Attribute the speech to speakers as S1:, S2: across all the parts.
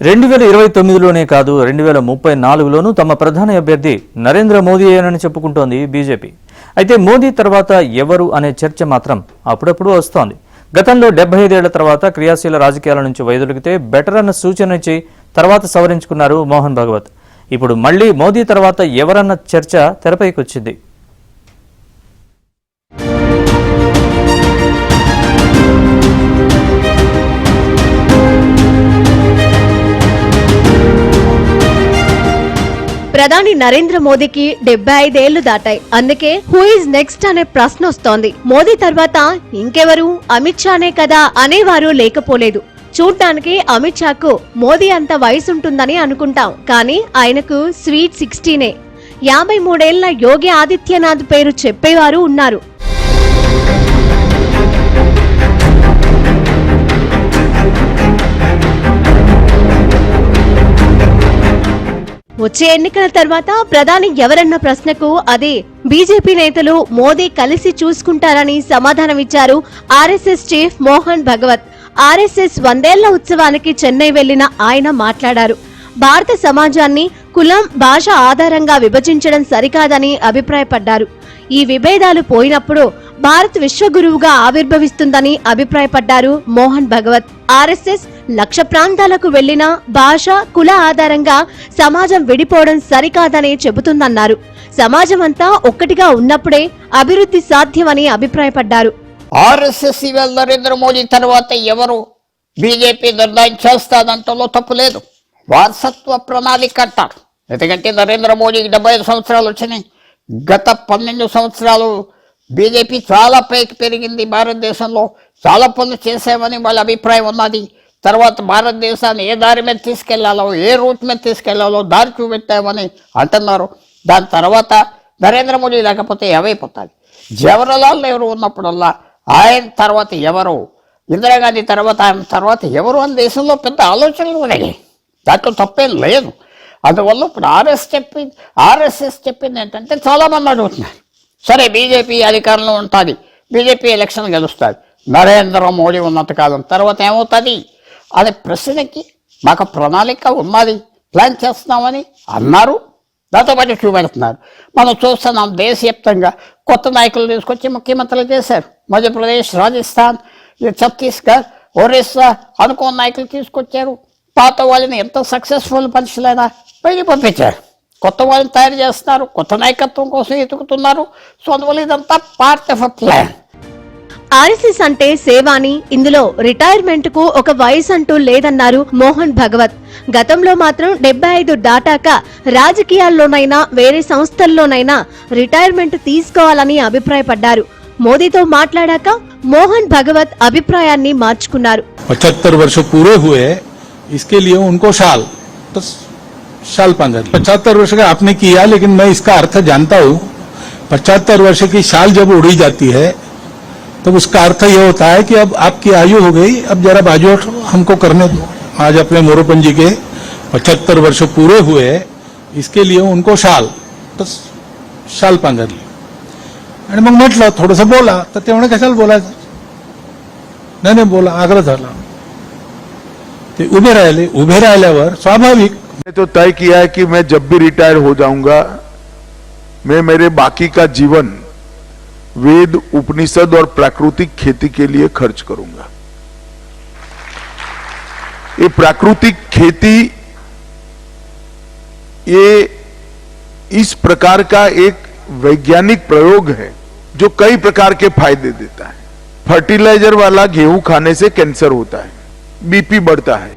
S1: 2029లోనే కాదు 2034లోనూ తమ ప్రధాని అభ్యర్థి నరేంద్ర మోదీయేనని చెప్పుకుంటోంది బీజేపీ. అయితే మోదీ తర్వాత ఎవరు అనే చర్చ మాత్రం అప్పుడప్పుడు వస్తోంది. గతంలో 75 ఏళ్ల తర్వాత క్రియాశీల రాజకీయాల నుంచి వైదొలిగితే బెటర్ అన్న సూచన ఇచ్చి తర్వాత సవరించుకున్నారు మోహన్ భగవత్. ఇప్పుడు మళ్లీ మోదీ తర్వాత ఎవరన్న చర్చ తెరపైకొచ్చింది.
S2: ప్రధాని నరేంద్ర మోదీకి 75 ఏళ్లు దాటాయి. అందుకే హూ ఇస్ నెక్స్ట్ అనే ప్రశ్న వస్తోంది. మోదీ తర్వాత ఇంకెవరు, అమిత్ షానే కదా అనేవారు లేకపోలేదు. చూడ్డానికి అమిత్ షాకు మోదీ అంత వయసుంటుందని అనుకుంటాం, కానీ ఆయనకు స్వీట్ 16. 53 ఏళ్ల యోగి ఆదిత్యనాథ్ పేరు చెప్పేవారు ఉన్నారు. వచ్చే ఎన్నికల తర్వాత ప్రధాని ఎవరన్న ప్రశ్నకు అదే బీజేపీ నేతలు మోదీ కలిసి చూసుకుంటారని సమాధానమిచ్చారు RSS chief Mohan Bhagwat. RSS 100 ఏళ్ల ఉత్సవానికి చెన్నై వెళ్లిన ఆయన మాట్లాడారు. భారత సమాజాన్ని కులం, భాష ఆధారంగా విభజించడం సరికాదని అభిప్రాయపడ్డారు. ఈ విభేదాలు పోయినప్పుడు భారత్ విశ్వగురువుగా ఆవిర్భవిస్తుందని అభిప్రాయపడ్డారు మోహన్ భగవత్. ఆర్ఎస్ఎస్ లక్ష ప్రాంతాలకు వెళ్లిన భాష, కుల ఆధారంగా సమాజం విడిపోవడం సరికాదని చెబుతుందన్నారు. సమాజం అంతా ఒక్కటిగా ఉన్నప్పుడే అభివృద్ధి సాధ్యమని అభిప్రాయపడ్డారు.
S3: ఆర్ఎస్ఎస్ ఇవాళ నరేంద్ర మోదీ తర్వాత ఎవరు బీజేపీ నిర్ణయం చేస్తాదంటలో తప్పులేదు. వారసత్వ ప్రణాళిక అంటారు. ఎందుకంటే నరేంద్ర మోడీకి 75 సంవత్సరాలు వచ్చినాయి. గత 12 సంవత్సరాలు బీజేపీ చాలా పైకి పెరిగింది. భారతదేశంలో చాలా పనులు చేసామని వాళ్ళ అభిప్రాయం ఉన్నది. తర్వాత భారతదేశాన్ని ఏ దారి మీద తీసుకెళ్లాలో, ఏ రూట్ మీద తీసుకెళ్లాలో దారి చూపెట్టామని అంటున్నారు. దాని తర్వాత నరేంద్ర మోడీ లేకపోతే ఏమైపోతాయి? జవహర్లాల్ నెహ్రూ ఉన్నప్పుడల్లా ఆయన తర్వాత ఎవరు, ఇందిరాగాంధీ తర్వాత ఆయన తర్వాత ఎవరు అని దేశంలో పెద్ద ఆలోచనలు ఉన్నాయి. దాంట్లో తప్పేం లేదు. అందువల్ల ఇప్పుడు ఆర్ఎస్ఎస్ చెప్పింది ఏంటంటే చాలామంది అడుగుతున్నారు, సరే బీజేపీ అధికారంలో ఉంటుంది, బీజేపీ ఎలక్షన్ గెలుస్తుంది, నరేంద్ర మోడీ ఉన్నంతకాలం తర్వాత ఏమవుతుంది అనే ప్రశ్నకి మాకు ప్రణాళిక ఉన్నది, ప్లాన్ చేస్తున్నామని అన్నారు. దాంతో పాటు చూపెడుతున్నారు. మనం చూస్తున్నాం దేశవ్యాప్తంగా కొత్త నాయకులు తీసుకొచ్చి ముఖ్యమంత్రులు చేశారు. మధ్యప్రదేశ్, రాజస్థాన్, ఛత్తీస్గఢ్, ఒరిస్సా అనుకున్న నాయకులు తీసుకొచ్చారు. పాత వాళ్ళని ఎంత సక్సెస్ఫుల్ మనుషులైనా బయటికి పంపించారు. కొత్త వాళ్ళని తయారు చేస్తున్నారు, కొత్త నాయకత్వం కోసం ఎదుగుతున్నారు. సో అందువల్ల ఇదంతా part of a plan.
S2: RSS అంటే సేవ అని, ఇందులో రిటైర్మెంట్ కు ఒక వయసు అంటూ లేదన్నారు మోహన్ భగవత్. గతంలో మాత్రం 75 దాటాక రాజకీయాల్లోనైనా వేరే సంస్థల్లోనైనా రిటైర్మెంట్ తీసుకోవాలని అభిప్రాయపడ్డారు. మోదీతో మాట్లాడాక మోహన్ భగవత్ అభిప్రాయాన్ని మార్చుకున్నారు.
S4: 75 वर्ष पूरे हुए, इसके लिए उनको साल 75 वर्ष का आपने किया, लेकिन मैं इसका अर्थ जानता हूँ. 75 वर्ष की साल जब उड़ी जाती है तब उसका अर्थ यह होता है कि अब आपकी आयु हो गई, अब जरा बाजू हमको करने दो. आज अपने मोरोपन जी के 75 वर्ष पूरे हुए, इसके लिए उनको साल 5 आणि मग म्हटलं थोडंसं बोला, तर ते म्हणे कशाला बोलायचं, नाही बोला, आग्रह झाला. ते उभे राहिल्यावर स्वाभाविक
S5: मैंने तो तय किया है कि मैं जब भी रिटायर हो जाऊंगा, मैं मेरे बाकी का जीवन वेद, उपनिषद और प्राकृतिक खेती के लिए खर्च करूंगा. ये प्राकृतिक खेती ये इस प्रकार का एक वैज्ञानिक प्रयोग है जो कई प्रकार के फायदे देता है. फर्टिलाइजर वाला गेहूं खाने से कैंसर होता है, बीपी बढ़ता है.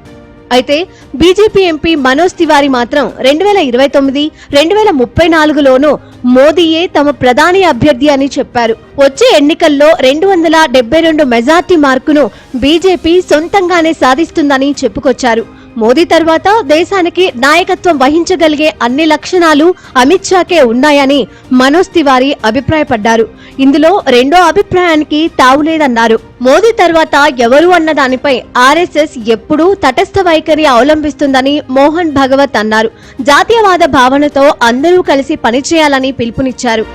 S2: అయితే బీజేపీ ఎంపీ మనోజ్ తివారీ మాత్రం 2029, 2034లోనూ మోదీయే తమ ప్రధాని అభ్యర్థి అని చెప్పారు. వచ్చే ఎన్నికల్లో 272 మెజార్టీ మార్కును బీజేపీ సొంతంగానే సాధిస్తుందని చెప్పుకొచ్చారు. మోదీ తర్వాత దేశానికి నాయకత్వం వహించగలిగే అన్ని లక్షణాలు అమిత్ షాకే ఉన్నాయని మనోజ్ తివారీ అభిప్రాయపడ్డారు. ఇందులో రెండో అభిప్రాయానికి తావులేదన్నారు. మోదీ తర్వాత ఎవరు అన్న దానిపై ఆర్ఎస్ఎస్ ఎప్పుడూ తటస్థ వైఖరి అవలంబిస్తుందని మోహన్ భగవత్ అన్నారు. జాతీయవాద భావనతో అందరూ కలిసి పనిచేయాలని పిలుపునిచ్చారు.